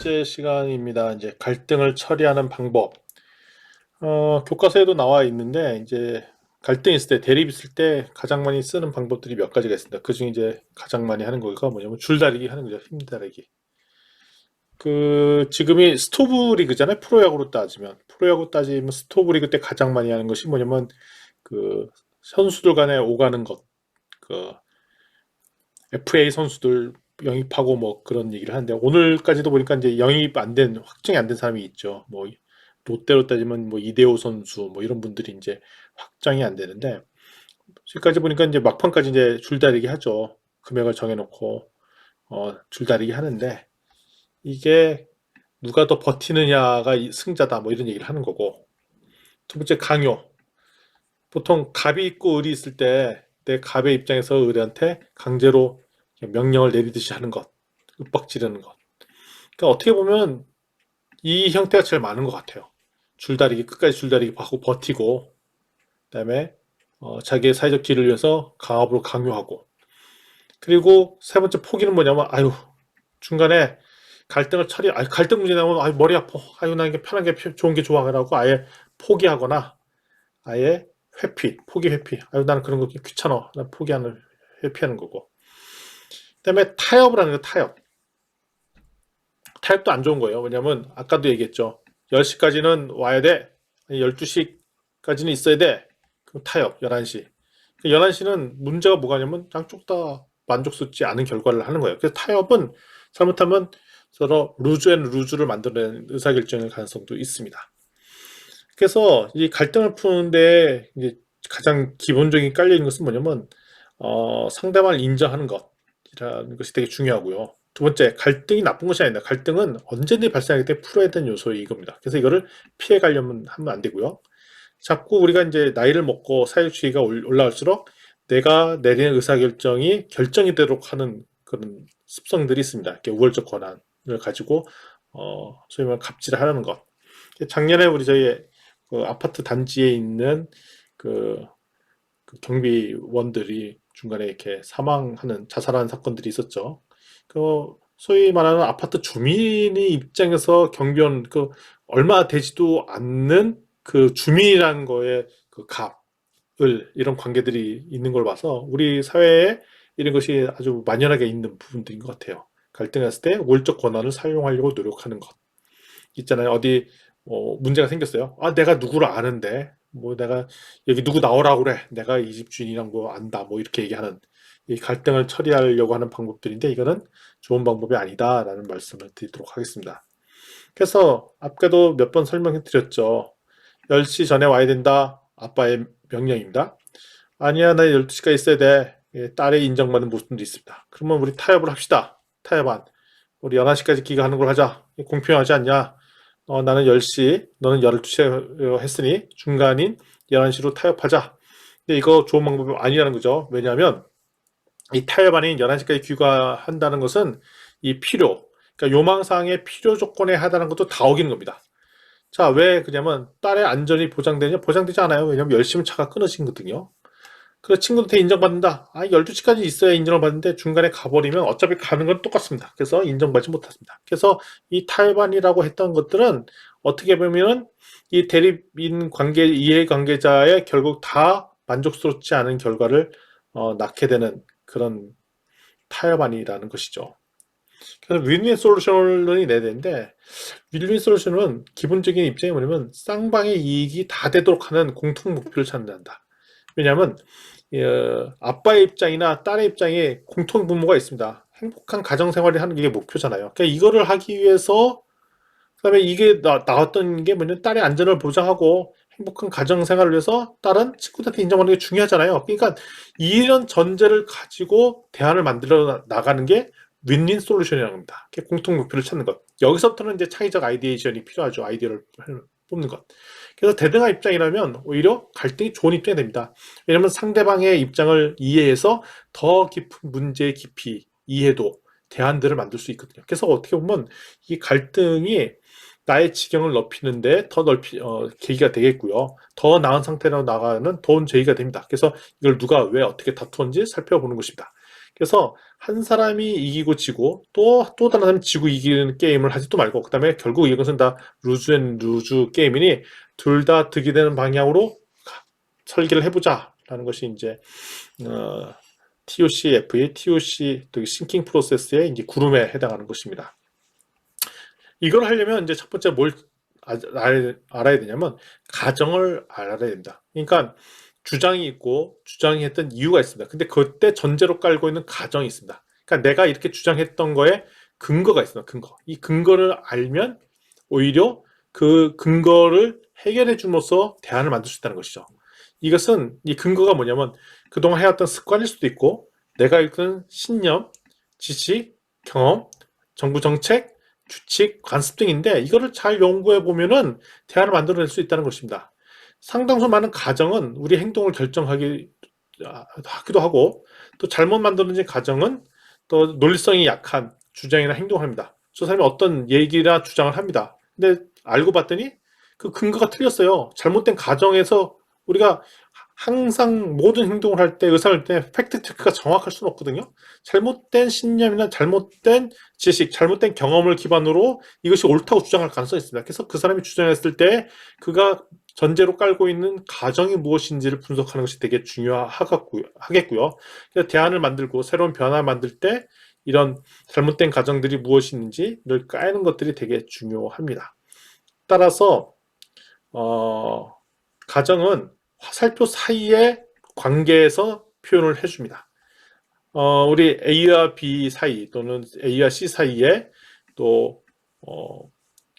번째 시간입니다. 이제 갈등을 처리하는 방법. 교과서에도 나와 있는데, 이제 갈등 있을 때, 대립 있을 때 가장 많이 쓰는 방법들이 몇 가지가 있습니다. 그 중에 이제 가장 많이 하는 거가 뭐냐면 줄다리기 하는 거죠. 힘다리기. 지금이 스토브 리그잖아요. 프로야구로 따지면. 프로야구 따지면 스토브 리그 때 가장 많이 하는 것이 뭐냐면, 그, 선수들 간에 오가는 것. 그, FA 선수들 영입하고 뭐 그런 얘기를 하는데 오늘까지도 보니까 이제 영입 안 된, 확정이 안 된 사람이 있죠. 뭐 롯데로 따지면 뭐 이대호 선수 뭐 이런 분들이 이제 확정이 안 되는데 지금까지 보니까 이제 막판까지 이제 줄다리기 하죠. 금액을 정해놓고 줄다리기 하는데 이게 누가 더 버티느냐가 승자다 뭐 이런 얘기를 하는 거고 두 번째 강요. 보통 갑이 있고 을이 있을 때 내 갑의 입장에서 을한테 강제로 명령을 내리듯이 하는 것, 윽박 지르는 것. 그러니까 어떻게 보면 이 형태가 제일 많은 것 같아요. 줄다리기, 끝까지 줄다리기 하고 버티고, 그다음에 자기의 사회적 지위를 위해서 강압으로 강요하고, 그리고 세 번째 포기는 뭐냐면, 아유, 중간에 갈등 문제 나오면, 아유, 머리 아파. 아유, 나 이게 편한 게 좋은 게 좋아라고 아예 포기하거나, 아예 포기 회피. 아유, 나는 그런 거 귀찮아. 난 회피하는 거고. 그다음에 타협을 하는 거, 타협. 타협도 안 좋은 거예요. 왜냐면 아까도 얘기했죠. 10시까지는 와야 돼. 12시까지는 있어야 돼. 그럼 타협 11시. 11시는 문제가 뭐가냐면 양쪽 다 만족스럽지 않은 결과를 하는 거예요. 그래서 타협은 잘못하면 서로 루즈 앤 루즈를 만들어내는 의사결정의 가능성도 있습니다. 그래서 이 갈등을 푸는데 이제 가장 기본적인 깔려 있는 것은 뭐냐면 상대방을 인정하는 것이라는 것이 되게 중요하고요. 두 번째, 갈등이 나쁜 것이 아니다. 갈등은 언제든지 발생하기 때문에 풀어야 되는 요소이 이겁니다. 그래서 이거를 피해 가려면 하면 안 되고요. 자꾸 우리가 이제 나이를 먹고 사회주의가 올라갈수록 내가 내리는 의사결정이 결정이 되도록 하는 그런 습성들이 있습니다. 이렇게 우월적 권한을 가지고 소위 말하는 갑질을 하려는 것. 작년에 우리 저희 그 아파트 단지에 있는 그, 그 경비원들이 중간에 이렇게 사망하는 자살하는 사건들이 있었죠. 소위 말하는 아파트 주민의 입장에서 경비원 얼마 되지도 않는 그 주민이라는 거에 그 갑을 이런 관계들이 있는 걸 봐서 우리 사회에 이런 것이 아주 만연하게 있는 부분들인 것 같아요. 갈등했을 때 우월적 권한을 사용하려고 노력하는 것. 있잖아요. 어디 문제가 생겼어요. 아, 내가 누구를 아는데 뭐 내가 여기 누구 나오라고 그래. 내가 이 집 주인이랑 뭐 안다. 뭐 이렇게 얘기하는 이 갈등을 처리하려고 하는 방법들인데 이거는 좋은 방법이 아니다라는 말씀을 드리도록 하겠습니다. 그래서 아까도 몇 번 설명해 드렸죠. 10시 전에 와야 된다. 아빠의 명령입니다. 아니야, 나 12시까지 있어야 돼. 예, 딸의 인정받는 모습도 있습니다. 그러면 우리 타협을 합시다. 타협안. 우리 11시까지 기가하는 걸 하자. 공평하지 않냐? 나는 10시, 너는 12시에 했으니 중간인 11시로 타협하자. 근데 이거 좋은 방법이 아니라는 거죠. 왜냐하면 이 타협 아닌 11시까지 귀가한다는 것은 이 그러니까 요망사항의 필요 조건에 하다는 것도 다 어기는 겁니다. 자, 왜 그냐면 딸의 안전이 보장되냐? 보장되지 않아요. 왜냐면 열심히 차가 끊어지거든요. 그래서 친구한테 인정받는다. 12시까지 있어야 인정을 받는데 중간에 가버리면 어차피 가는 건 똑같습니다. 그래서 인정받지 못했습니다. 그래서 이 탈반이라고 했던 것들은 어떻게 보면 이 대립인 이해관계자의 결국 다 만족스럽지 않은 결과를 낳게 되는 그런 타협안이라는 것이죠. 그래서 윈윈 솔루션을 내야 되는데 윈윈 솔루션은 기본적인 입장이 뭐냐면 쌍방의 이익이 다 되도록 하는 공통 목표를 찾는다. 왜냐하면 아빠의 입장이나 딸의 입장에 공통 분모가 있습니다. 행복한 가정 생활을 하는 게 목표잖아요. 그러니까 이거를 하기 위해서 그다음에 이게 나왔던 게 뭐냐면 딸의 안전을 보장하고 행복한 가정 생활을 위해서 딸은 친구들한테 인정받는 게 중요하잖아요. 그러니까 이런 전제를 가지고 대안을 만들어 나가는 게 윈윈 솔루션이라는 겁니다. 공통 목표를 찾는 것. 여기서부터는 이제 창의적 아이디에이션이 필요하죠. 아이디어를 뽑는 것. 그래서 대등한 입장이라면 오히려 갈등이 좋은 입장이 됩니다. 왜냐하면 상대방의 입장을 이해해서 더 깊은 문제의 깊이, 이해도, 대안들을 만들 수 있거든요. 그래서 어떻게 보면 이 갈등이 나의 지경을 넓히는데 계기가 되겠고요. 더 나은 상태로 나가는 좋은 계기가 됩니다. 그래서 이걸 누가 왜 어떻게 다투었는지 살펴보는 것입니다. 그래서 한 사람이 이기고 지고 또 다른 사람이 지고 이기는 게임을 하지도 말고, 그 다음에 결국 이것은 다 루즈 앤 루즈 게임이니 둘 다 득이 되는 방향으로 설계를 해보자 라는 것이 이제 TOCF의 TOC 싱킹 프로세스의 이제 구름에 해당하는 것입니다. 이걸 하려면 이제 첫 번째 뭘 알아야 되냐면 가정을 알아야 됩니다. 그러니까 주장이 있고 주장이 했던 이유가 있습니다. 근데 그때 전제로 깔고 있는 가정이 있습니다. 그러니까 내가 이렇게 주장했던 거에 근거가 있습니다. 근거. 이 근거를 알면 오히려 그 근거를 해결해 줌으로써 대안을 만들 수 있다는 것이죠. 이것은 이 근거가 뭐냐면 그동안 해왔던 습관일 수도 있고 내가 이끈 신념, 지식, 경험, 정부 정책, 규칙, 관습 등인데 이거를 잘 연구해 보면은 대안을 만들어낼 수 있다는 것입니다. 상당수 많은 가정은 우리 행동을 결정하기도 하고 또 잘못 만들어진 가정은 또 논리성이 약한 주장이나 행동을 합니다. 저 사람이 어떤 얘기나 주장을 합니다. 근데 알고 봤더니 그 근거가 틀렸어요. 잘못된 가정에서 우리가 항상 모든 행동을 할 때, 의사를 할 때 팩트 체크가 정확할 수는 없거든요. 잘못된 신념이나 잘못된 지식, 잘못된 경험을 기반으로 이것이 옳다고 주장할 가능성이 있습니다. 그래서 그 사람이 주장했을 때 그가 전제로 깔고 있는 가정이 무엇인지를 분석하는 것이 되게 중요하겠고요. 그래서 대안을 만들고 새로운 변화를 만들 때 이런 잘못된 가정들이 무엇이 있는지를 까는 것들이 되게 중요합니다. 따라서 가정은 화살표 사이의 관계에서 표현을 해줍니다. 우리 A와 B 사이 또는 A와 C 사이에 또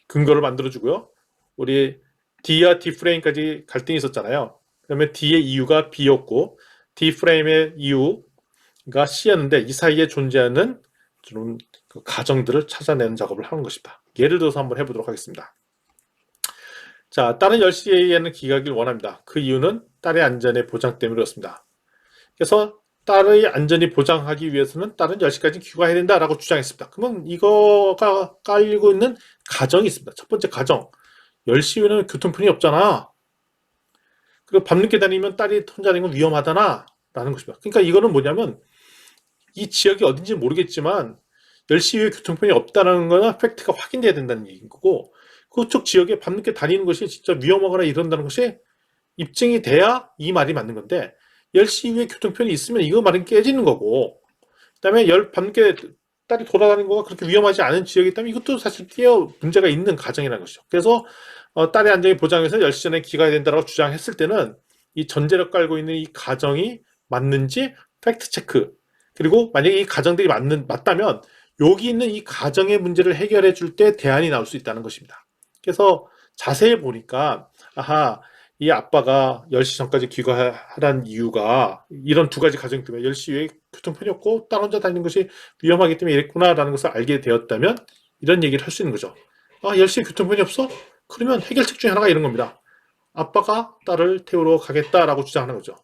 근거를 만들어주고요. 우리 D와 D 프레임까지 갈등이 있었잖아요. 그러면 D의 이유가 B였고 D 프레임의 이유가 C였는데 이 사이에 존재하는 좀 그 가정들을 찾아내는 작업을 하는 것입니다. 예를 들어서 한번 해보도록 하겠습니다. 자, 딸은 10시에는 귀가하길 원합니다. 그 이유는 딸의 안전의 보장 때문에 그렇습니다. 그래서 딸의 안전이 보장하기 위해서는 딸은 10시까지 귀가해야 된다라고 주장했습니다. 그러면 이거가 깔리고 있는 가정이 있습니다. 첫 번째 가정. 10시 이후에는 교통편이 없잖아. 그리고 밤늦게 다니면 딸이 혼자 다니는 건 위험하다나 라는 것입니다. 그러니까 이거는 뭐냐면 이 지역이 어딘지 모르겠지만 10시 이후에 교통편이 없다는 거는 팩트가 확인돼야 된다는 얘기인 거고 그쪽 지역에 밤늦게 다니는 것이 진짜 위험하거나 이런다는 것이 입증이 돼야 이 말이 맞는 건데 10시 이후에 교통편이 있으면 이거 말은 깨지는 거고 그다음에 밤늦게 딸이 돌아다니는 거가 그렇게 위험하지 않은 지역이 있다면 이것도 사실 문제가 있는 가정이라는 것이죠. 그래서 딸의 안전이 보장해서 10시 전에 귀가해야 된다고 주장했을 때는 이 전제력 깔고 있는 이 가정이 맞는지 팩트 체크 그리고 만약에 이 가정들이 맞다면 여기 있는 이 가정의 문제를 해결해 줄 때 대안이 나올 수 있다는 것입니다. 그래서 자세히 보니까 아하 이 아빠가 10시 전까지 귀가하라는 이유가 이런 두 가지 가정 때문에 10시 이후에 교통편이 없고 딸 혼자 다니는 것이 위험하기 때문에 이랬구나라는 것을 알게 되었다면 이런 얘기를 할 수 있는 거죠. 10시에 교통편이 없어? 그러면 해결책 중에 하나가 이런 겁니다. 아빠가 딸을 태우러 가겠다라고 주장하는 거죠.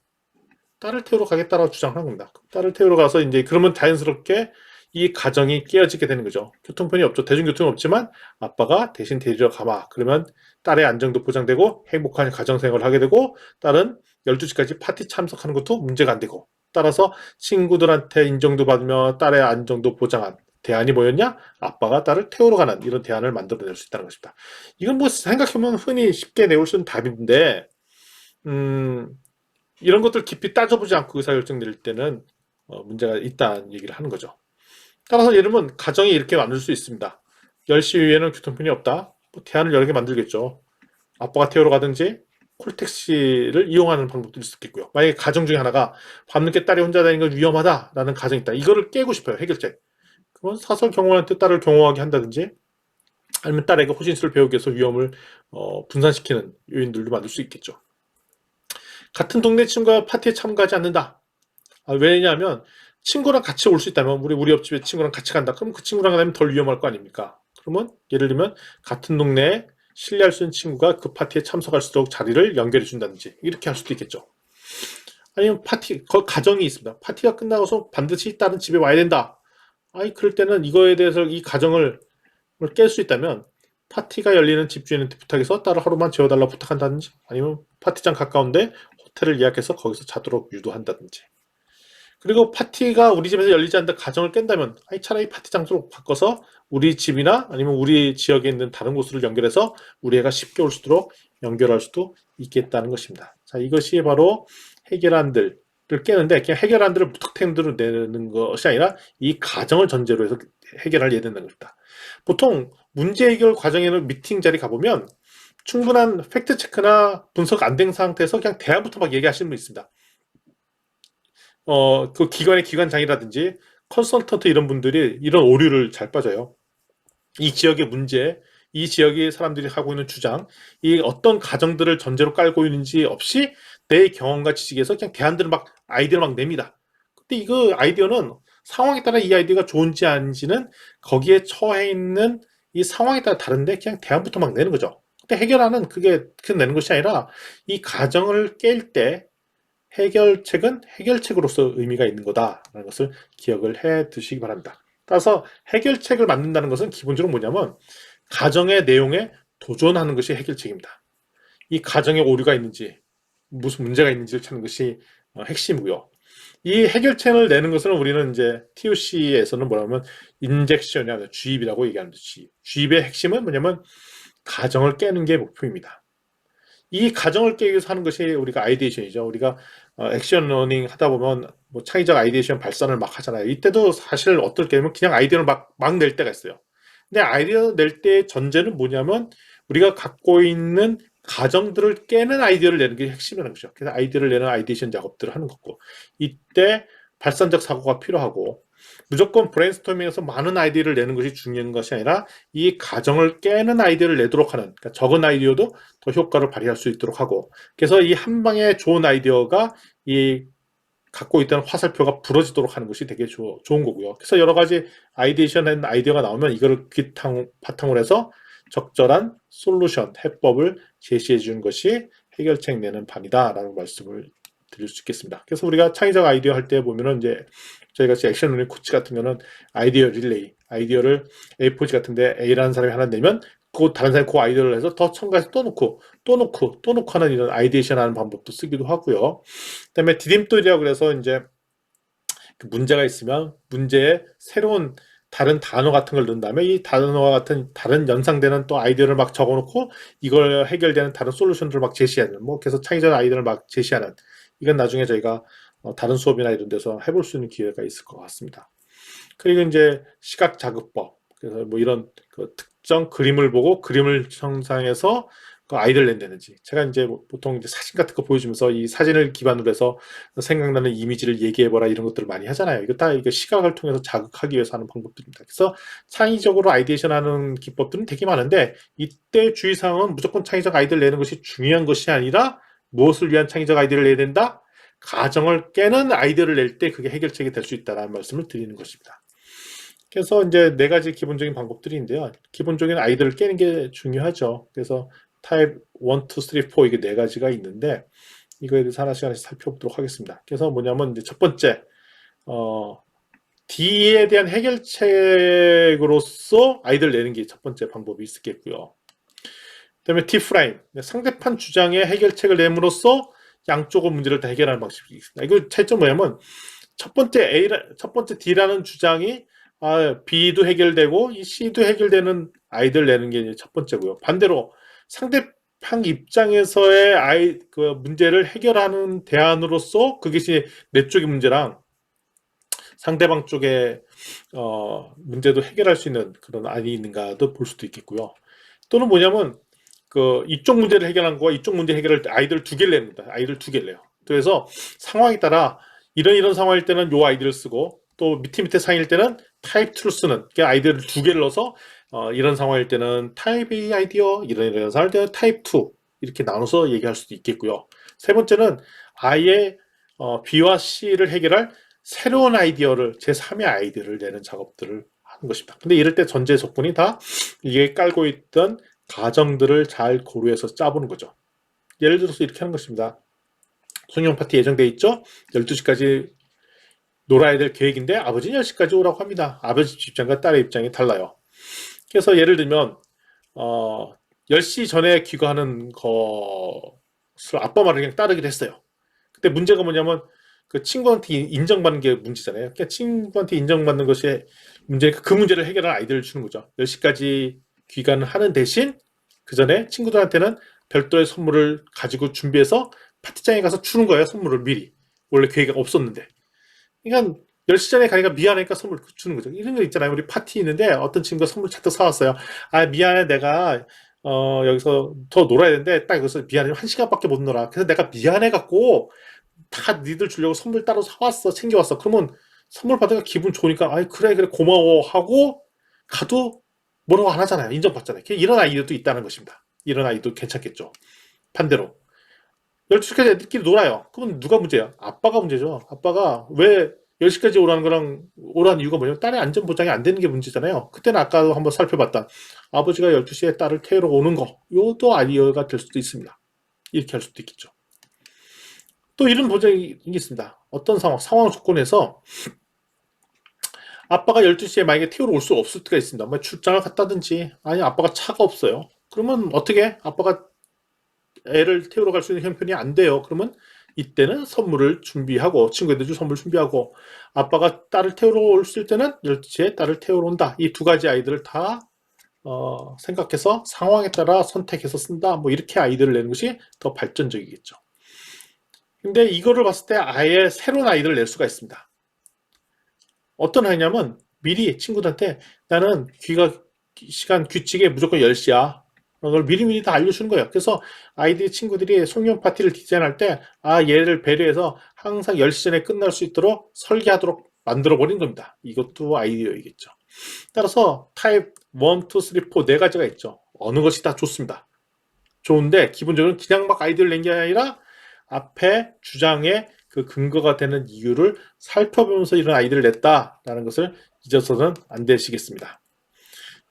딸을 태우러 가겠다라고 주장하는 겁니다. 딸을 태우러 가서 이제 그러면 자연스럽게 이 가정이 깨어지게 되는 거죠. 교통편이 없죠. 대중교통은 없지만 아빠가 대신 데리러 가봐. 그러면 딸의 안정도 보장되고 행복한 가정생활을 하게 되고 딸은 12시까지 파티 참석하는 것도 문제가 안 되고 따라서 친구들한테 인정도 받으며 딸의 안정도 보장한 대안이 뭐였냐? 아빠가 딸을 태우러 가는 이런 대안을 만들어낼 수 있다는 것입니다. 이건 뭐 생각해보면 흔히 쉽게 내올 수 있는 답인데 이런 것들 깊이 따져보지 않고 의사결정 내릴 때는 문제가 있다는 얘기를 하는 거죠. 따라서 예를 들면 가정이 이렇게 만들 수 있습니다. 10시 이후에는 교통편이 없다. 뭐 대안을 여러 개 만들겠죠. 아빠가 태우러 가든지 콜택시를 이용하는 방법도 있을 수 있겠고요. 만약에 가정 중에 하나가 밤늦게 딸이 혼자 다니는 건 위험하다라는 가정이 있다. 이거를 깨고 싶어요. 해결책. 그러면 사설 경호원한테 딸을 경호하게 한다든지 아니면 딸에게 호신술을 배우기 위해서 위험을 분산시키는 요인들도 만들 수 있겠죠. 같은 동네 친구가 파티에 참가하지 않는다. 왜냐하면 친구랑 같이 올 수 있다면 우리 옆집에 친구랑 같이 간다. 그럼 그 친구랑 가면 덜 위험할 거 아닙니까? 그러면 예를 들면 같은 동네에 신뢰할 수 있는 친구가 그 파티에 참석할 수 있도록 자리를 연결해 준다든지 이렇게 할 수도 있겠죠. 아니면 가정이 있습니다. 파티가 끝나고서 반드시 다른 집에 와야 된다. 그럴 때는 이거에 대해서 이 가정을 깰 수 있다면 파티가 열리는 집주인한테 부탁해서 딸을 하루만 재워달라고 부탁한다든지 아니면 파티장 가까운데 호텔을 예약해서 거기서 자도록 유도한다든지 그리고 파티가 우리 집에서 열리지 않는다 가정을 깬다면 아니 차라리 파티 장소로 바꿔서 우리 집이나 아니면 우리 지역에 있는 다른 곳으로 연결해서 우리 애가 쉽게 올 수 있도록 연결할 수도 있겠다는 것입니다. 자, 이것이 바로 해결안들을 깨는데 그냥 해결안들을 무턱대로 내는 것이 아니라 이 가정을 전제로 해서 해결할 예된다는 겁니다. 보통 문제 해결 과정에는 미팅 자리 가보면 충분한 팩트 체크나 분석 안 된 상태에서 그냥 대안부터 막 얘기하시는 분 있습니다. 그 기관의 기관장이라든지 컨설턴트 이런 분들이 이런 오류를 잘 빠져요. 이 지역의 문제, 이 지역의 사람들이 하고 있는 주장, 이 어떤 가정들을 전제로 깔고 있는지 없이 내 경험과 지식에서 그냥 대안들을 막 아이디어를 막 냅니다. 근데 이거 아이디어는 상황에 따라 이 아이디어가 좋은지 아닌지는 거기에 처해 있는 이 상황에 따라 다른데 그냥 대안부터 막 내는 거죠. 근데 해결하는 그게 내는 것이 아니라 이 가정을 깰 때 해결책은 해결책으로서 의미가 있는 거다라는 것을 기억을 해 두시기 바랍니다. 따라서 해결책을 만든다는 것은 기본적으로 뭐냐면 가정의 내용에 도전하는 것이 해결책입니다. 이 가정에 오류가 있는지 무슨 문제가 있는지를 찾는 것이 핵심이고요. 이 해결책을 내는 것은 우리는 이제 TOC에서는 뭐라면 인젝션이 아니라 주입이라고 얘기하는데 주입의 핵심은 뭐냐면 가정을 깨는 게 목표입니다. 이 가정을 깨기 위해서 하는 것이 우리가 아이디에이션이죠. 우리가 액션 러닝 하다 보면 뭐 창의적 아이디에이션 발산을 막 하잖아요. 이때도 사실 어떨 때면 그냥 아이디어를 막 낼 때가 있어요. 근데 아이디어 낼 때의 전제는 뭐냐면 우리가 갖고 있는 가정들을 깨는 아이디어를 내는 게 핵심이라는 거죠. 그래서 아이디어를 내는 아이디에이션 작업들을 하는 거고 이때 발산적 사고가 필요하고 무조건 브레인스토밍에서 많은 아이디어를 내는 것이 중요한 것이 아니라 이 가정을 깨는 아이디어를 내도록 하는 그러니까 적은 아이디어도 더 효과를 발휘할 수 있도록 하고 그래서 이 한 방에 좋은 아이디어가 이 갖고 있던 화살표가 부러지도록 하는 것이 되게 좋은 거고요. 그래서 여러 가지 아이디에이션 아이디어가 나오면 이거를 바탕으로 해서 적절한 솔루션, 해법을 제시해 주는 것이 해결책 내는 판이다라는 말씀을 드릴 수 있겠습니다. 그래서 우리가 창의적 아이디어 할 때 보면은 이제 저희가 액션 러닝 코치 같은 경우는 아이디어 릴레이, 아이디어를 A4지 같은데 A라는 사람이 하나 내면 그 다른 사람이 그 아이디어를 해서 더 첨가해서 또 놓고 하는 이런 아이디에이션 하는 방법도 쓰기도 하고요. 그다음에 디딤돌이라고 그래서 이제 문제가 있으면 문제에 새로운 다른 단어 같은 걸 넣은 다음에 이 단어와 같은 다른 연상되는 또 아이디어를 막 적어놓고 이걸 해결되는 다른 솔루션들을 막 제시하는 뭐 그래서 창의적 아이디어를 막 제시하는 이건 나중에 저희가 다른 수업이나 이런 데서 해볼 수 있는 기회가 있을 것 같습니다. 그리고 이제 시각 자극법 그래서 뭐 이런 그 특정 그림을 보고 그림을 형상해서 그 아이디어를 낸다든지 제가 이제 보통 이제 사진 같은 거 보여주면서 이 사진을 기반으로 해서 생각나는 이미지를 얘기해보라 이런 것들을 많이 하잖아요. 이거 다 이거 시각을 통해서 자극하기 위해서 하는 방법들입니다. 그래서 창의적으로 아이디에이션하는 기법들은 되게 많은데 이때 주의사항은 무조건 창의적 아이디어를 내는 것이 중요한 것이 아니라 무엇을 위한 창의적 아이디어를 내야 된다? 가정을 깨는 아이디어를 낼 때 그게 해결책이 될 수 있다는 말씀을 드리는 것입니다. 그래서 이제 네 가지 기본적인 방법들인데요. 기본적인 아이디어를 깨는 게 중요하죠. 그래서 타입 1, 2, 3, 4 이게 네 가지가 있는데 이거에 대해서 하나씩 살펴보도록 하겠습니다. 그래서 뭐냐면 이제 첫 번째 D에 대한 해결책으로서 아이디어를 내는 게 첫 번째 방법이 있겠고요. 그다음에 D 프라임 상대편 주장의 해결책을 내므로써 양쪽의 문제를 다 해결하는 방식이 있습니다. 이거 차이점 뭐냐면 첫 번째 D라는 주장이 B도 해결되고 이 C도 해결되는 아이디어를 내는 게 첫 번째고요. 반대로 상대방 입장에서의 그 문제를 해결하는 대안으로서 그것이 내 쪽의 문제랑 상대방 쪽의 문제도 해결할 수 있는 그런 안이 있는가도 볼 수도 있겠고요. 또는 뭐냐면 그 이쪽 문제를 해결한 거와 이쪽 문제 해결할 때 아이디어를 두 개를 냅니다. 아이디어를 두 개를 내요. 그래서 상황에 따라 이런 상황일 때는 요 아이디어를 쓰고 또 밑에 상황일 때는 타입 2를 쓰는 아이디어를 두 개를 넣어서 이런 상황일 때는 타입 A 아이디어 이런 상황일 때는 타입 2 이렇게 나눠서 얘기할 수도 있겠고요. 세 번째는 아예 B와 C를 해결할 새로운 아이디어를 제3의 아이디어를 내는 작업들을 하는 것입니다. 근데 이럴 때 전제 조건이 다 이게 깔고 있던 가정들을 잘 고려해서 짜보는 거죠. 예를 들어서 이렇게 하는 것입니다. 송영 파티 예정돼 있죠. 12시까지 놀아야 될 계획인데 아버지는 10시까지 오라고 합니다. 아버지 입장과 딸의 입장이 달라요. 그래서 예를 들면 10시 전에 귀가하는 것을 아빠 말을 그냥 따르기로 했어요. 근데 문제가 뭐냐면 그 친구한테 인정받는 게 문제잖아요. 그러니까 친구한테 인정받는 것이 문제니까 그 문제를 해결할 아이디어를 주는 거죠. 10시까지 귀가는 하는 대신 그 전에 친구들한테는 별도의 선물을 가지고 준비해서 파티장에 가서 주는 거예요. 선물을 미리. 원래 계획이 없었는데. 그러니까 10시 전에 가니까 미안하니까 선물 주는 거죠. 이런 거 있잖아요. 우리 파티 있는데 어떤 친구가 선물 잔뜩 사왔어요. 아, 미안해. 내가 여기서 더 놀아야 되는데 딱 여기서 미안해. 1시간밖에 못 놀아. 그래서 내가 미안해 갖고 다 니들 주려고 선물 따로 사왔어. 챙겨왔어. 그러면 선물 받으니까 기분 좋으니까 아이 그래 그래 고마워 하고 가도 뭐라고 안 하잖아요. 인정받잖아요. 이런 아이들도 있다는 것입니다. 이런 아이도 괜찮겠죠. 반대로 12시까지 애들끼리 놀아요. 그러면 누가 문제야? 아빠가 문제죠. 아빠가 왜 10시까지 오라는 거랑 오라는 이유가 뭐냐면 딸의 안전 보장이 안 되는 게 문제잖아요. 그때는 아까도 한번 살펴봤던 아버지가 12시에 딸을 태우러 오는 거 이것도 아이디어가 될 수도 있습니다. 이렇게 할 수도 있겠죠. 또 이런 보장이 있습니다. 어떤 상황 조건에서 아빠가 12시에 만약에 태우러 올 수 없을 때가 있습니다. 뭐 출장을 갔다든지 아니 아빠가 차가 없어요. 그러면 어떻게 아빠가 애를 태우러 갈 수 있는 형편이 안 돼요. 그러면 이때는 선물을 준비하고 친구애들 줄 선물 준비하고 아빠가 딸을 태우러 올 때는 12시에 딸을 태우러 온다. 이 두 가지 아이들을 다 생각해서 상황에 따라 선택해서 쓴다. 뭐 이렇게 아이디어를 내는 것이 더 발전적이겠죠. 근데 이거를 봤을 때 아예 새로운 아이디어를 낼 수가 있습니다. 어떤 아이냐면 미리 친구들한테 나는 귀가 시간 규칙에 무조건 10시야. 그걸 미리미리 다 알려주는 거예요. 그래서 아이들 친구들이 송년 파티를 디자인할 때 얘를 배려해서 항상 10시 전에 끝날 수 있도록 설계하도록 만들어 버린 겁니다. 이것도 아이디어이겠죠. 따라서 타입 1, 2, 3, 4 네 가지가 있죠. 어느 것이 다 좋습니다. 좋은데 기본적으로 그냥 막 아이디어를 낸 게 아니라 앞에 주장에 그 근거가 되는 이유를 살펴보면서 이런 아이디어를 냈다라는 것을 잊어서는 안 되시겠습니다.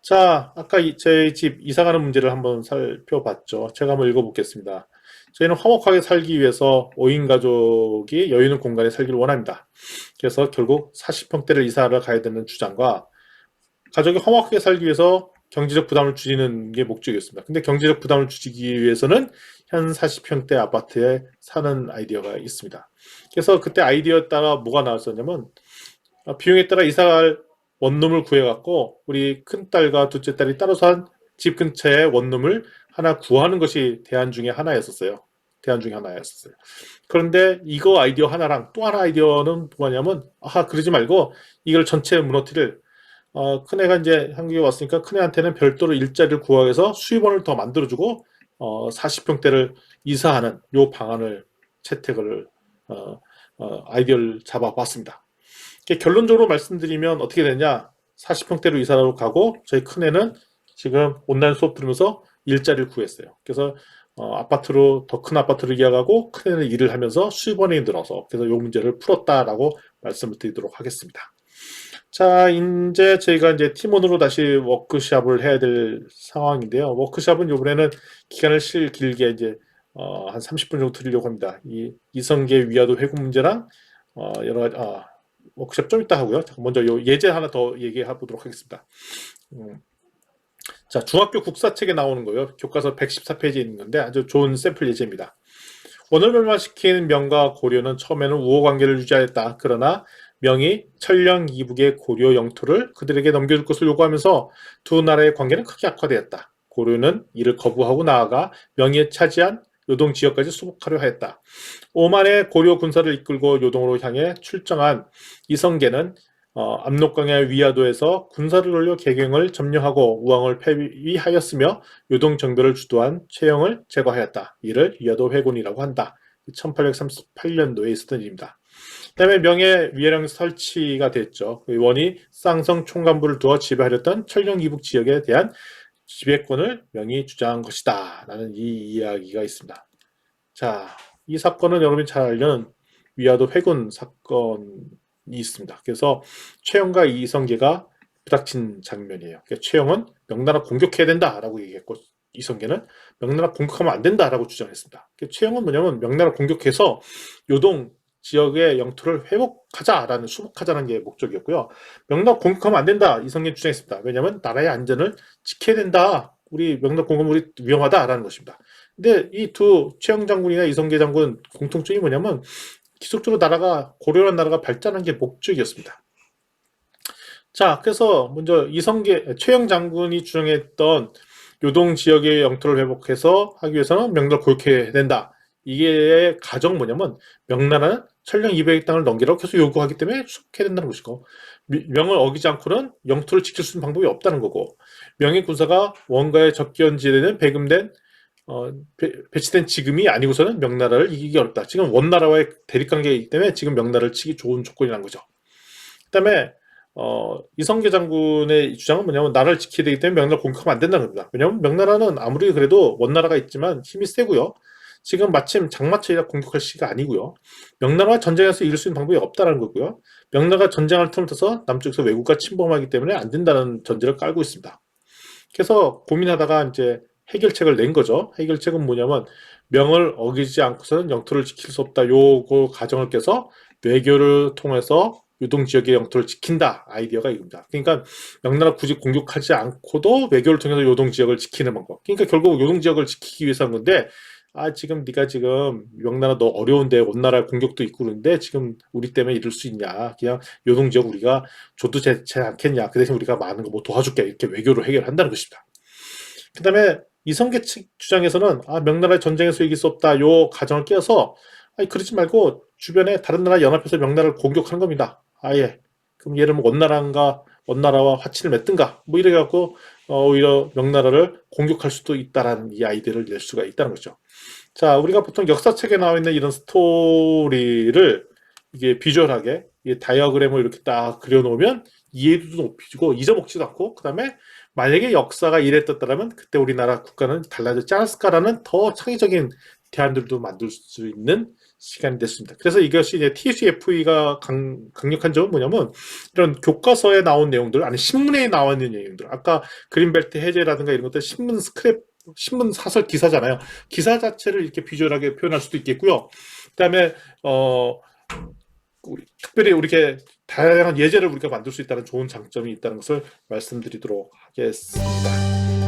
자, 아까 저희 집 이사가는 문제를 한번 살펴봤죠. 제가 한번 읽어보겠습니다. 저희는 화목하게 살기 위해서 5인 가족이 여유 있는 공간에 살기를 원합니다. 그래서 결국 40평대를 이사를 가야 되는 주장과 가족이 화목하게 살기 위해서 경제적 부담을 줄이는 게 목적이었습니다. 근데 경제적 부담을 줄이기 위해서는 현 40평대 아파트에 사는 아이디어가 있습니다. 그래서 그때 아이디어에 따라 뭐가 나왔었냐면 비용에 따라 이사갈 원룸을 구해갖고 우리 큰딸과 둘째 딸이 따로서 한 집 근처에 원룸을 하나 구하는 것이 대안 중에 하나였었어요. 그런데 이거 아이디어 하나랑 또 하나 아이디어는 뭐냐면 그러지 말고 이걸 전체 무너뜨릴 큰애가 이제 한국에 왔으니까 큰애한테는 별도로 일자리를 구하해서 수입원을 더 만들어주고 40평대를 이사하는 요 방안을 채택을 아이디어를 잡아봤습니다. 결론적으로 말씀드리면 어떻게 되냐 40평대로 이사로 가고 저희 큰애는 지금 온라인 수업 들으면서 일자리를 구했어요. 그래서 아파트로 더 큰 아파트를 이어가고 큰애는 일을 하면서 수입원이 늘어서 그래서 이 문제를 풀었다라고 말씀을 드리도록 하겠습니다. 자, 이제 저희가 이제 팀원으로 다시 워크샵을 해야 될 상황인데요. 워크샵은 이번에는 기간을 길게 이제 한 30분 정도 드리려고 합니다. 이 이성계 위화도 회구 문제랑 여러 가지 워크샵 좀 이따 하고요. 먼저 요 예제 하나 더 얘기해 보도록 하겠습니다. 자, 중학교 국사책에 나오는 거예요. 교과서 114페이지에 있는 건데 아주 좋은 샘플 예제입니다. 원어멸망시킨 명과 고려는 처음에는 우호관계를 유지하였다. 그러나 명이 천령 이북의 고려 영토를 그들에게 넘겨줄 것을 요구하면서 두 나라의 관계는 크게 악화되었다. 고려는 이를 거부하고 나아가 명이 차지한 요동 지역까지 수복하려 하였다. 오만의 고려 군사를 이끌고 요동으로 향해 출정한 이성계는 압록강의 위화도에서 군사를 올려 개경을 점령하고 우왕을 폐위하였으며 요동 정도를 주도한 최영을 제거하였다. 이를 위화도 회군이라고 한다. 1838년도에 있었던 일입니다. 그 다음에 명의 위해령 설치가 됐죠. 원이 쌍성 총관부를 두어 지배하였던 천령 이북 지역에 대한 지배권을 명이 주장한 것이다. 라는 이 이야기가 있습니다. 자, 이 사건은 여러분이 잘 알려는 위화도 회군 사건이 있습니다. 그래서 최영과 이성계가 부닥친 장면이에요. 그러니까 최영은 명나라 공격해야 된다라고 얘기했고 이성계는 명나라 공격하면 안 된다라고 주장했습니다. 그러니까 최영은 뭐냐면 명나라 공격해서 요동 지역의 영토를 회복하자라는 수복하자는 게 목적이었고요. 명나라 공격하면 안 된다 이성계 주장했습니다. 왜냐하면 나라의 안전을 지켜야 된다. 우리 명나라 공격은 우리 위험하다라는 것입니다. 근데 이 두 최영 장군이나 이성계 장군 공통점이 뭐냐면 기술적으로 고려한 나라가 발전한 게 목적이었습니다. 자, 그래서 먼저 최영 장군이 주장했던 요동 지역의 영토를 회복해서 하기 위해서는 명나라를 고육해야 된다. 이게 가정 뭐냐면 명나라는 천령 200여 땅을 넘기라고 계속 요구하기 때문에 수복해야 된다는 것이고, 명을 어기지 않고는 영토를 지킬 수 있는 방법이 없다는 거고, 명의 군사가 원가의 접견지에는 배치된 지금이 아니고서는 명나라를 이기기 어렵다. 지금 원나라와의 대립관계이기 때문에 지금 명나라를 치기 좋은 조건이라는 거죠. 그다음에 이성계 장군의 주장은 뭐냐면 나라를 지켜야 되기 때문에 명나라를 공격하면 안 된다는 겁니다. 왜냐하면 명나라는 아무리 그래도 원나라가 있지만 힘이 세고요. 지금 마침 장마철이라 공격할 시기가 아니고요. 명나라와 전쟁에서 이길 수 있는 방법이 없다는 거고요. 명나라가 전쟁을 틈타서 남쪽에서 왜국가 침범하기 때문에 안 된다는 전제를 깔고 있습니다. 그래서 고민하다가 이제 해결책을 낸 거죠. 해결책은 뭐냐면 명을 어기지 않고서는 영토를 지킬 수 없다. 요거 가정을 깨서 외교를 통해서 유동 지역의 영토를 지킨다. 아이디어가 이겁니다. 그러니까 명나라 굳이 공격하지 않고도 외교를 통해서 요동 지역을 지키는 방법. 그러니까 결국 요동 지역을 지키기 위해서 한 건데, 지금 네가 지금 명나라 너 어려운데 원나라 공격도 있고 그러는데 지금 우리 때문에 이럴 수 있냐? 그냥 요동 지역 우리가 줘도 되지 않겠냐? 그 대신 우리가 많은 거 뭐 도와줄게. 이렇게 외교로 해결한다는 것입니다. 그다음에 이성계 측 주장에서는 명나라의 전쟁에서 이길 수 없다. 요 가정을 깨서 그러지 말고 주변에 다른 나라 연합해서 명나라를 공격하는 겁니다. 아예. 그럼 얘를 뭐 원나라와 화친을 맺든가 뭐 이래갖고 오히려 명나라를 공격할 수도 있다라는 이 아이디어를 낼 수가 있다는 거죠. 자, 우리가 보통 역사책에 나와 있는 이런 스토리를 이게 비주얼하게 이 다이어그램을 이렇게 딱 그려놓으면 이해도도 높이고 잊어먹지도 않고, 그다음에 만약에 역사가 이랬었다면 그때 우리나라 국가는 달라졌지 않았을까라는 더 창의적인 대안들도 만들 수 있는 시간이 됐습니다. 그래서 이것이 이제 TSFE가 강력한 점은 뭐냐면 이런 교과서에 나온 내용들, 아니 신문에 나와 있는 내용들, 아까 그린벨트 해제라든가 이런 것들 신문 사설 기사잖아요. 기사 자체를 이렇게 비주얼하게 표현할 수도 있겠고요. 그다음에 특별히 이렇게 다양한 예제를 우리가 만들 수 있다는 좋은 장점이 있다는 것을 말씀드리도록 하겠습니다.